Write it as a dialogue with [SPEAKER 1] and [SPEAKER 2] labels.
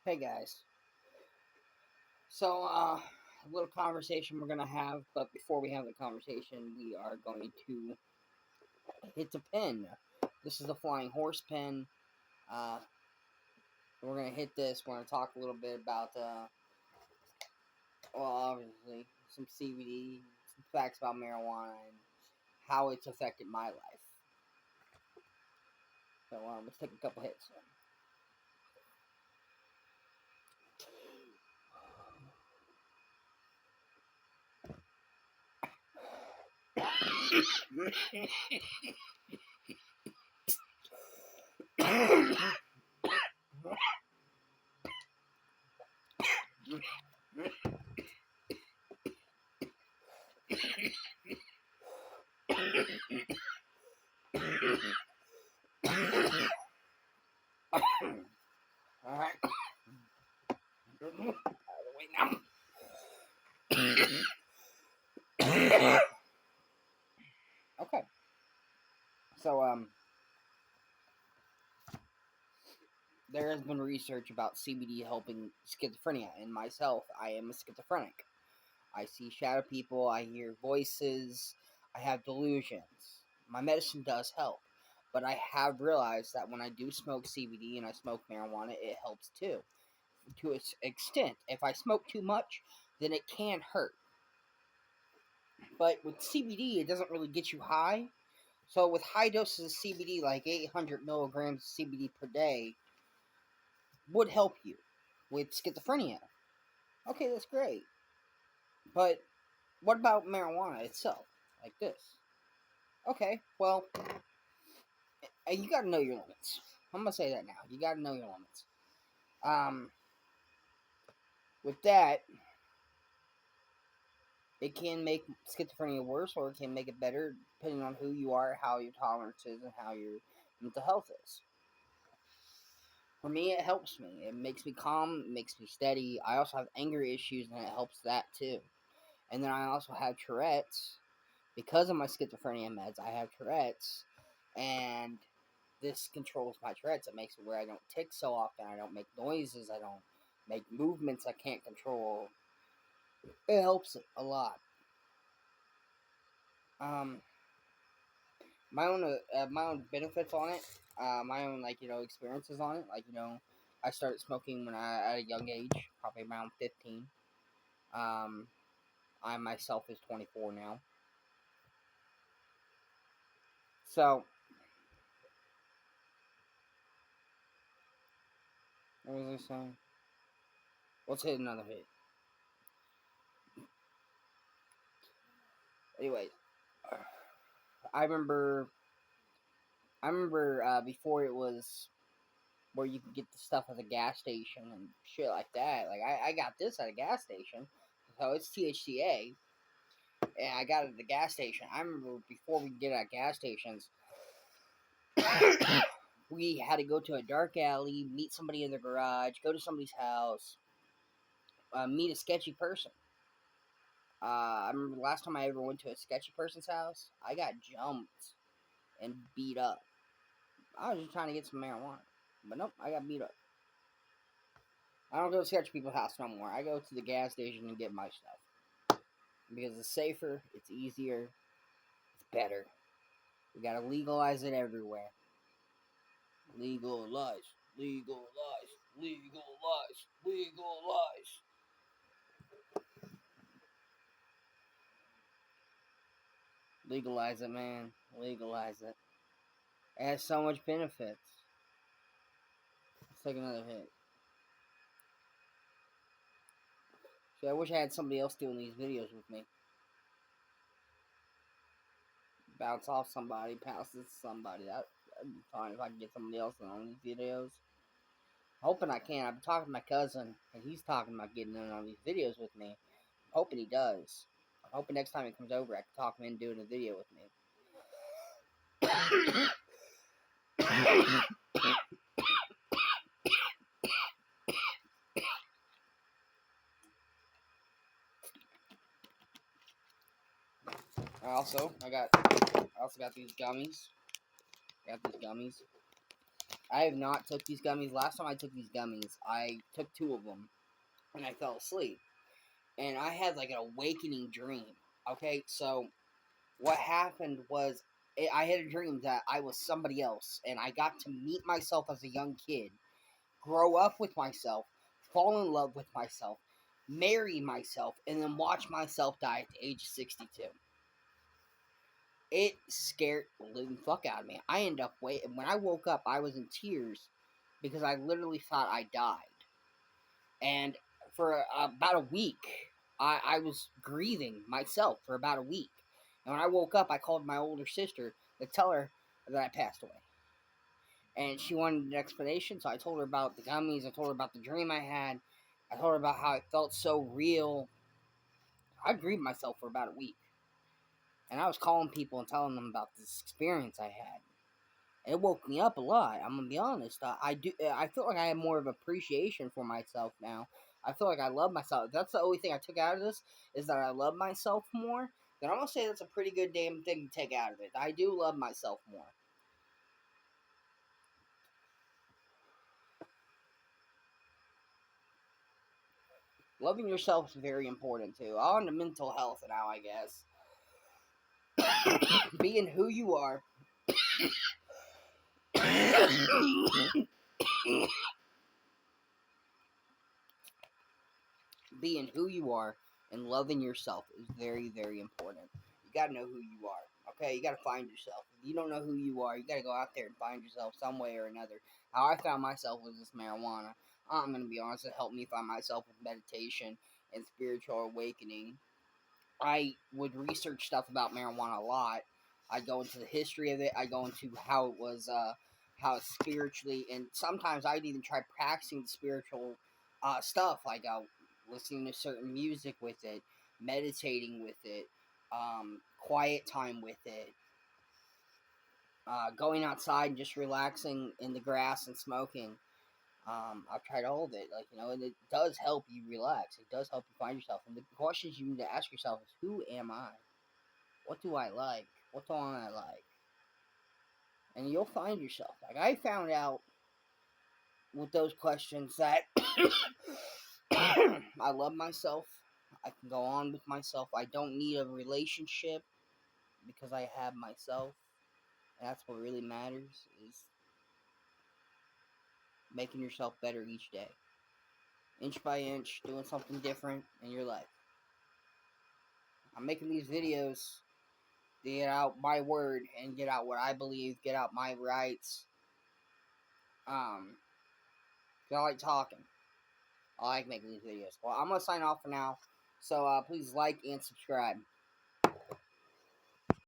[SPEAKER 1] Hey guys. A little conversation we're gonna have, but before we have the conversation, we are going to hit the pin. This is the flying horse pin. Uh, we're gonna hit this. We're gonna talk a little bit about, obviously, some CBD, some facts about marijuana, and how it's affected my life. So let's take a couple hits. Alright. Out of the way now. Okay. So, there has been research about CBD helping schizophrenia, and myself, I am a schizophrenic. I see shadow people, I hear voices, I have delusions. My medicine does help, but I have realized that when I do smoke CBD and I smoke marijuana, it helps too. To an extent, if I smoke too much, then it can hurt. But with CBD, it doesn't really get you high. So with high doses of CBD, like 800 milligrams of CBD per day, would help you with schizophrenia. Okay, that's great. But what about marijuana itself? Like this. Okay, well, you gotta know your limits. I'm gonna say that now. You gotta know your limits. Um, with that, it can make schizophrenia worse or it can make it better depending on who you are, how your tolerance is, and how your mental health is. For me, it helps me. It makes me calm, it makes me steady. I also have anger issues, and it helps that too. And then I also have Tourette's. Because of my schizophrenia meds, I have Tourette's, and this controls my Tourette's. It makes it where I don't tick so often, I don't make noises, I don't make movements I can't control. It helps a lot. Um, my own benefits on it, my own experiences on it. I started smoking when I at a young age, probably around 15. Um, I myself is 24 now. So what was I saying? Let's hit another hit. Anyway, I remember. Before it was where you could get the stuff at the gas station and shit like that. Like I got this at a gas station, so it's THCA, and I got it at the gas station. I remember before we could get it at gas stations, we had to go to a dark alley, meet somebody in the garage, go to somebody's house, meet a sketchy person. I remember the last time I ever went to a sketchy person's house, I got jumped and beat up. I was just trying to get some marijuana, but nope, I got beat up. I don't go to sketchy people's house no more. I go to the gas station and get my stuff because it's safer, it's easier, it's better. We gotta legalize it everywhere. Legalize, legalize, legalize, legalize. Legalize it, man. Legalize it. It has so much benefits. Let's take another hit. See, I wish I had somebody else doing these videos with me. Bounce off somebody, pass this to somebody. That'd be fine if I could get somebody else on these videos. Hoping I can. I've been talking to my cousin, and he's talking about getting in on these videos with me. I'm hoping he does. I'm hoping next time he comes over, I can talk him into doing a video with me. I also got these gummies. I have not took these gummies. Last time I took these gummies, I took 2 of them, and I fell asleep. And I had like an awakening dream. Okay, so what happened was I had a dream that I was somebody else, and I got to meet myself as a young kid, grow up with myself, fall in love with myself, marry myself, and then watch myself die at the age of 62. It scared the living fuck out of me. I ended up waiting. When I woke up, I was in tears because I literally thought I died. And for about a week, I was grieving myself for about a week. And when I woke up, I called my older sister to tell her that I passed away. And she wanted an explanation, so I told her about the gummies. I told her about the dream I had. I told her about how it felt so real. I grieved myself for about a week. And I was calling people and telling them about this experience I had. It woke me up a lot. I'm gonna be honest. I feel like I have more of appreciation for myself now. I feel like I love myself. If that's the only thing I took out of this, is that I love myself more. Then I'm gonna say that's a pretty good damn thing to take out of it. I do love myself more. Loving yourself is very important too. On to mental health now, I guess. Being who you are. Being who you are and loving yourself is very, very important. You gotta know who you are. Okay, you gotta find yourself. If you don't know who you are, you gotta go out there and find yourself some way or another. How I found myself was this marijuana. I'm gonna be honest, it helped me find myself with meditation and spiritual awakening. I would research stuff about marijuana a lot. I go into the history of it. I go into how it was, how spiritually, and sometimes I'd even try practicing the spiritual stuff, like listening to certain music with it, meditating with it, quiet time with it, going outside and just relaxing in the grass and smoking. I've tried all of it, and it does help you relax. It does help you find yourself. And the questions you need to ask yourself is, who am I? What do I like? What don't I like? And you'll find yourself. Like, I found out with those questions that I love myself. I can go on with myself. I don't need a relationship because I have myself. And that's what really matters, is making yourself better each day. Inch by inch, doing something different in your life. I'm making these videos to get out my word and get out what I believe, get out my rights. 'Cause I like talking. I like making these videos. Well, I'm going to sign off for now. So please like and subscribe.